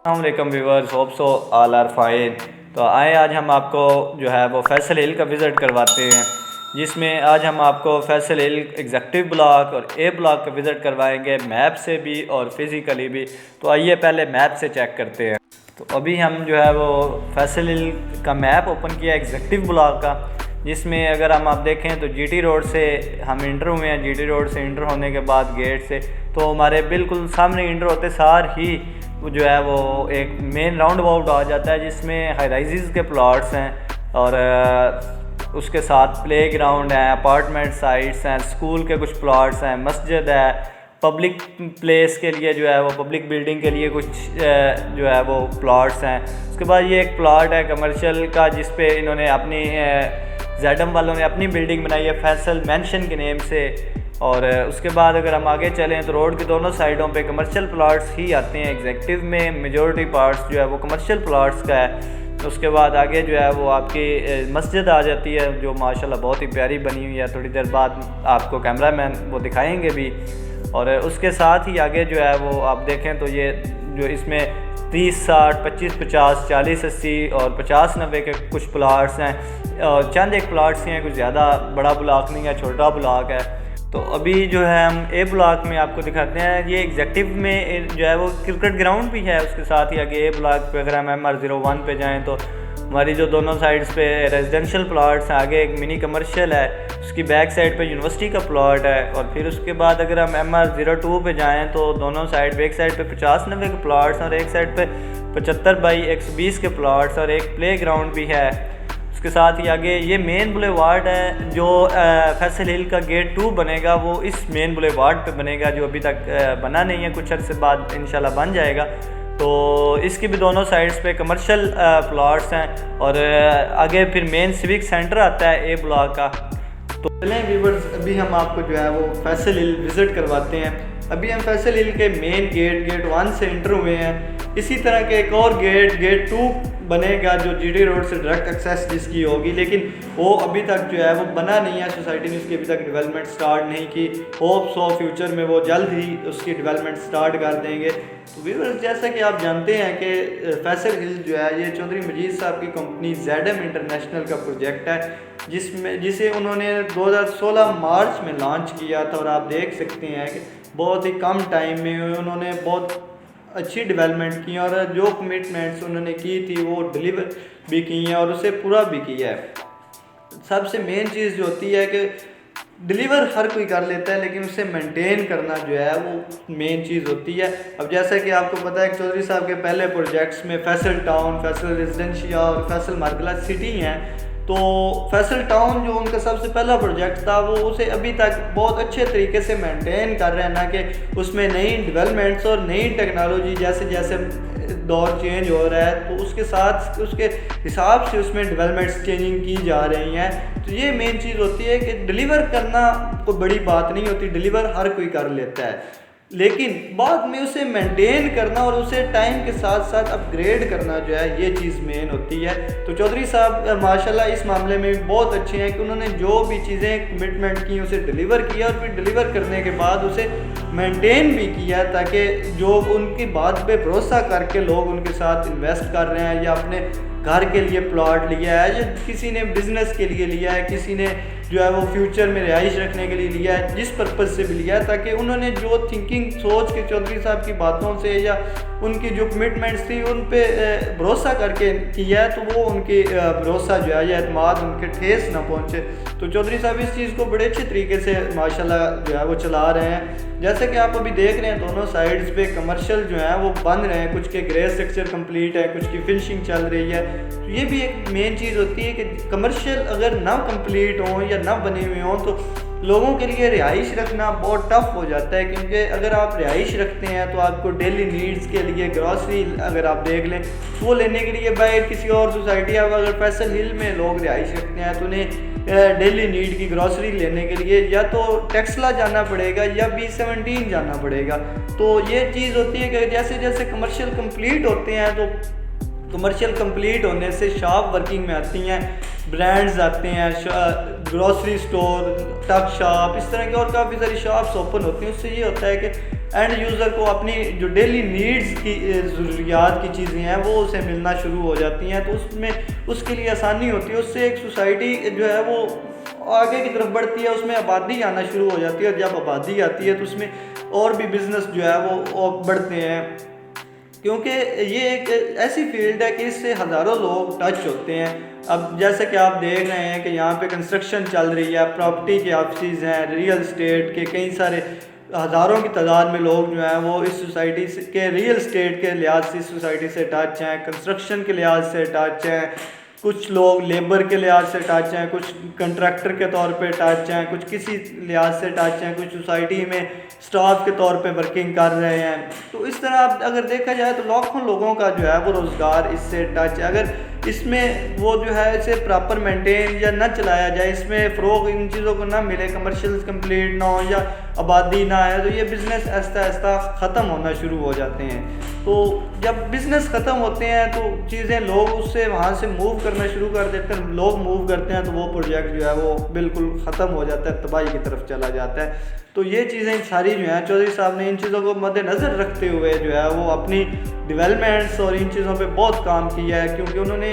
अस्सलाम viewers, hope so all are fine. तो आए आज हम आपको जो है वो फैसल हिल का विज़िट करवाते हैं, जिसमें आज हम आपको फैसल हिल एग्जेक्टिव ब्लॉक और ए ब्लॉक का विज़िट करवाएंगे, मैप से भी और फिज़िकली भी। तो आइए पहले मैप से चेक करते हैं। तो अभी हम जो है वो फैसल हिल का मैप ओपन किया एग्जेक्टिव ब्लॉक का, जिसमें अगर आप देखें तो जीटी रोड से हम इंटर हुए हैं। जीटी रोड से इंटर होने के बाद गेट से तो हमारे बिल्कुल सामने इंटर होते सार ही जो है वो एक मेन राउंड अबाउट आ जाता है, जिसमें हाई राइजेस के प्लॉट्स हैं और उसके साथ प्ले ग्राउंड है, अपार्टमेंट साइट्स हैं, स्कूल के कुछ प्लॉट्स हैं, मस्जिद है, पब्लिक प्लेस के लिए जो है वो पब्लिक बिल्डिंग के लिए कुछ जो है वो प्लॉट्स हैं। उसके बाद ये एक प्लॉट है कमर्शियल का, जिस पे इन्होंने अपनी जेडम वालों ने अपनी बिल्डिंग बनाई है फैसल मेंशन के नेम से। और उसके बाद अगर हम आगे चलें तो रोड के दोनों साइडों पे कमर्शियल प्लॉट्स ही आते हैं। एग्जेक्टिव में मेजॉरिटी पार्ट्स जो है वो कमर्शियल प्लॉट्स का है। उसके बाद आगे जो है वो आपकी मस्जिद आ जाती है, जो माशाल्लाह बहुत ही प्यारी बनी हुई है। थोड़ी देर बाद आपको कैमरामैन वो दिखाएंगे भी। और उसके साथ ही आगे जो है वो आप देखें तो ये जो इसमें 30, 60, 25, 50, 40, 80 और 50, 90 के कुछ प्लाट्स हैं, और चंद एक प्लाट्स हैं, कुछ ज़्यादा बड़ा ब्लॉक नहीं है, छोटा ब्लॉक है। तो अभी जो है हम ए ब्लॉक में आपको दिखाते हैं। ये एग्जेक्टिव में जो है वो क्रिकेट ग्राउंड भी है, उसके साथ ही आगे ए ब्लॉक पे अगर हम MR01 पे जाएँ तो हमारी जो दोनों साइड्स पे रेजिडेंशियल प्लॉट्स हैं, आगे एक मिनी कमर्शियल है, उसकी बैक साइड पे यूनिवर्सिटी का प्लॉट है। और फिर उसके बाद अगर हम MR02 पे जाएँ तो दोनों साइड पे, एक साइड पे 50, 90 के प्लॉट्स और एक साइड पे 75 बाई 120 के प्लॉट्स और एक प्ले ग्राउंड भी है। उसके साथ ही आगे ये मेन बुलेवार्ड है, जो फैसल हिल का गेट 2 बनेगा वो इस मेन बुलेवार्ड पे बनेगा, जो अभी तक बना नहीं है, कुछ अर्से बाद इंशाल्लाह बन जाएगा। तो इसकी भी दोनों साइड्स पे कमर्शियल प्लॉट्स हैं। और आगे फिर मेन सिविक सेंटर आता है ए ब्लॉक का। तो चलें व्यूवर्स, अभी हम आपको जो है वो फैसल हिल विज़िट करवाते हैं। अभी हम फैसल हिल के मेन गेट 1 से इंटर हुए हैं। इसी तरह के एक और गेट 2 बनेगा, जो जीटी रोड से डायरेक्ट एक्सेस जिसकी होगी, लेकिन वो अभी तक जो है वो बना नहीं है। सोसाइटी ने उसकी अभी तक डेवलपमेंट स्टार्ट नहीं की। होप सो फ्यूचर में वो जल्द ही उसकी डेवलपमेंट स्टार्ट कर देंगे। तो व्यूअर्स, जैसा कि आप जानते हैं कि फैसल हिल जो है ये चौधरी मजीद साहब की कंपनी ZM इंटरनेशनल का प्रोजेक्ट है, जिसे उन्होंने 2016 मार्च में लॉन्च किया था। और आप देख सकते हैं कि बहुत ही कम टाइम में उन्होंने बहुत अच्छी डेवलपमेंट की, और जो कमिटमेंट्स उन्होंने की थी वो डिलीवर भी की हैं और उसे पूरा भी किया है। सबसे मेन चीज़ जो होती है कि डिलीवर हर कोई कर लेता है, लेकिन उसे मेंटेन करना जो है वो मेन चीज़ होती है। अब जैसा कि आपको पता है कि चौधरी साहब के पहले प्रोजेक्ट्स में फैसल टाउन, फैसल रेजिडेंशिया और फैसल मार्केला सिटी हैं। तो फैसल टाउन जो उनका सबसे पहला प्रोजेक्ट था, वो उसे अभी तक बहुत अच्छे तरीके से मेंटेन कर रहे हैं, ना कि उसमें नई डेवलपमेंट्स और नई टेक्नोलॉजी जैसे जैसे दौर चेंज हो रहा है तो उसके साथ उसके हिसाब से उसमें डेवलपमेंट्स चेंजिंग की जा रही हैं। तो ये मेन चीज़ होती है कि डिलीवर करना कोई बड़ी बात नहीं होती, डिलीवर हर कोई कर लेता है, लेकिन बाद में उसे मेंटेन करना और उसे टाइम के साथ साथ अपग्रेड करना जो है ये चीज़ मेन होती है। तो चौधरी साहब माशाल्लाह इस मामले में भी बहुत अच्छे हैं कि उन्होंने जो भी चीज़ें कमिटमेंट की उसे डिलीवर किया, और फिर डिलीवर करने के बाद उसे मेंटेन भी किया, ताकि जो उनकी बात पे भरोसा करके लोग उनके साथ इन्वेस्ट कर रहे हैं, या अपने घर के लिए प्लॉट लिया है, या किसी ने बिज़नेस के लिए लिया है, किसी ने जो है वो फ्यूचर में रिहाइश रखने के लिए लिया है, जिस पर्पज़ से भी लिया है, ताकि उन्होंने जो थिंकिंग सोच के चौधरी साहब की बातों से या उनकी जो कमिटमेंट्स थी उन पे भरोसा करके किया है, तो वो उनकी भरोसा जो है या एतमाद उनके ठेस ना पहुँचे। तो चौधरी साहब इस चीज़ को बड़े अच्छे तरीके से माशाल्लाह जो है वो चला रहे हैं। जैसे कि आप अभी देख रहे हैं दोनों साइड्स पे कमर्शियल जो है वो बन रहे हैं, कुछ के ग्रे स्ट्रक्चर कंप्लीट है, कुछ की फिनिशिंग चल रही है। तो ये भी एक मेन चीज़ होती है कि कमर्शियल अगर ना कंप्लीट हो या ना बने हुए हों तो लोगों के लिए रिहाइश रखना बहुत टफ हो जाता है, क्योंकि अगर आप रिहाइश रखते हैं तो आपको डेली नीड्स के लिए ग्रॉसरी अगर आप देख लें तो वो लेने के लिए बाहर किसी और सोसाइटी, अब अगर फैसल हिल में लोग रिहाइश रखते हैं तो उन्हें डेली नीड की ग्रॉसरी लेने के लिए या तो टेक्सला जाना पड़ेगा या B17 जाना पड़ेगा। तो ये चीज़ होती है कि जैसे जैसे कमर्शियल कंप्लीट होते हैं तो कमर्शियल कंप्लीट होने से शॉप वर्किंग में आती हैं, ब्रांड्स आते हैं, ग्रोसरी स्टोर, टक शॉप, इस तरह की और काफ़ी सारी शॉप्स ओपन होती हैं। उससे ये होता है कि एंड यूज़र को अपनी जो डेली नीड्स की ज़रूरियात की चीज़ें हैं वो उसे मिलना शुरू हो जाती हैं, तो उसमें उसके लिए आसानी होती है। उससे एक सोसाइटी जो है वो आगे की तरफ बढ़ती है, उसमें आबादी आना शुरू हो जाती है, और जब आबादी आती है तो उसमें और भी बिज़नेस जो है वो बढ़ते हैं, क्योंकि ये एक ऐसी फील्ड है कि इससे हज़ारों लोग टच होते हैं। अब जैसे कि आप देख रहे हैं कि यहाँ पे कंस्ट्रक्शन चल रही है, प्रॉपर्टी के ऑफिस हैं, रियल स्टेट के कई सारे हज़ारों की तादाद में लोग जो हैं वो इस सोसाइटी के रियल स्टेट के लिहाज से इस सोसाइटी से टच हैं, कंस्ट्रक्शन के लिहाज से टच हैं, कुछ लोग लेबर के लिहाज से टच हैं, कुछ कंट्रैक्टर के तौर पे टच हैं, कुछ किसी लिहाज से टच हैं, कुछ सोसाइटी में स्टाफ के तौर पे वर्किंग कर रहे हैं। तो इस तरह आप अगर देखा जाए तो लाखों लोगों का जो है वो रोज़गार इससे टच है। अगर इसमें वो जो है इसे प्रॉपर मेंटेन या ना चलाया जाए, इसमें फ़रोग इन चीज़ों को ना मिले, कमर्शियल्स कंप्लीट ना हो या आबादी ना आए, तो ये बिज़नेस आहिस्ता आहिस्ता ख़त्म होना शुरू हो जाते हैं। तो जब बिज़नेस ख़त्म होते हैं तो चीज़ें लोग उससे वहाँ से मूव करना शुरू कर देते हैं, लोग मूव करते हैं तो वो प्रोजेक्ट जो है वो बिल्कुल ख़त्म हो जाता है, तबाही की तरफ चला जाता है। तो ये चीज़ें सारी जो हैं चौधरी साहब ने इन चीज़ों को मद्देनज़र रखते हुए जो है वो अपनी डेवलपमेंट्स और इन चीज़ों पे बहुत काम किया है, क्योंकि उन्होंने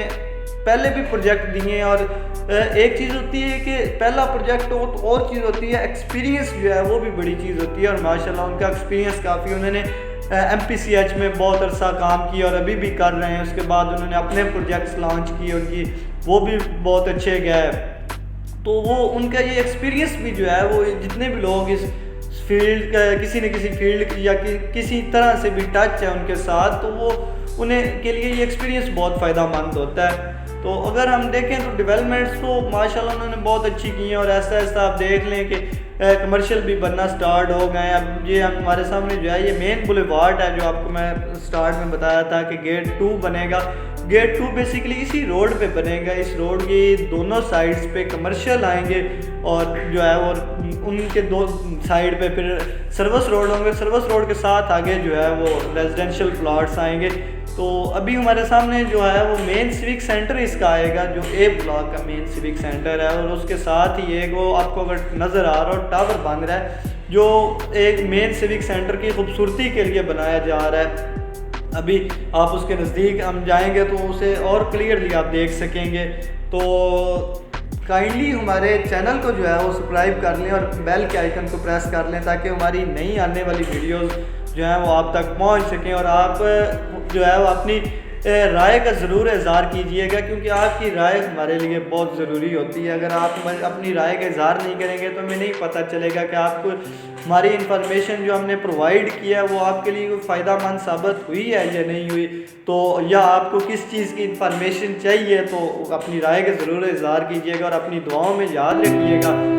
पहले भी प्रोजेक्ट दिए हैं। और एक चीज़ होती है कि पहला प्रोजेक्ट हो तो और चीज़ होती है एक्सपीरियंस जो है वो भी बड़ी चीज़ होती है, और माशाल्लाह उनका एक्सपीरियंस काफ़ी, उन्होंने MPCH में बहुत अरसा काम किया और अभी भी कर रहे हैं। उसके बाद उन्होंने अपने प्रोजेक्ट्स लॉन्च किए उनकी, वो भी बहुत अच्छे गए। तो वो उनका ये एक्सपीरियंस भी जो है वो जितने भी लोग इस फील्ड का किसी न किसी फील्ड या किसी तरह से भी टच है उनके साथ, तो वो उन्हें के लिए ये एक्सपीरियंस बहुत फ़ायदा मंद होता है। तो अगर हम देखें तो डेवलपमेंट्स तो माशाल्लाह उन्होंने बहुत अच्छी की हैं, और ऐसा ऐसा आप देख लें कि कमर्शियल भी बनना स्टार्ट हो गए। अब ये हमारे सामने जो है ये मेन बुलेवार्ड है, जो आपको मैं स्टार्ट में बताया था कि गेट 2 बनेगा। गेट 2 बेसिकली इसी रोड पे बनेगा, इस रोड की दोनों साइड्स पे कमर्शियल आएंगे, और जो है वो उनके दो साइड पे फिर सर्विस रोड होंगे, सर्विस रोड के साथ आगे जो है वो रेजिडेंशियल प्लॉट्स आएंगे। तो अभी हमारे सामने जो है वो मेन सिविक सेंटर इसका आएगा, जो A ब्लॉक का मेन सिविक सेंटर है, और उसके साथ ही एक वो आपको अगर नज़र आ रहा हो टावर बन रहा है, जो एक मेन सिविक सेंटर की खूबसूरती के लिए बनाया जा रहा है। अभी आप उसके नज़दीक हम जाएंगे तो उसे और क्लियरली आप देख सकेंगे। तो काइंडली हमारे चैनल को जो है वो सब्सक्राइब कर लें और बेल के आइकन को प्रेस कर लें, ताकि हमारी नई आने वाली वीडियोस जो हैं वो आप तक पहुंच सकें। और आप जो है वो अपनी राय का ज़रूर इज़हार कीजिएगा, क्योंकि आपकी राय हमारे लिए बहुत ज़रूरी होती है। अगर आप अपनी राय का इज़हार नहीं करेंगे तो हमें नहीं पता चलेगा कि आपको हमारी इन्फॉर्मेशन जो हमने प्रोवाइड किया है वो आपके लिए कोई फ़ायदामंद साबित हुई है या नहीं हुई। तो या आपको किस चीज़ की इन्फॉर्मेशन चाहिए, तो अपनी राय का ज़रूर इज़हार कीजिएगा और अपनी दुआओं में याद रखिएगा।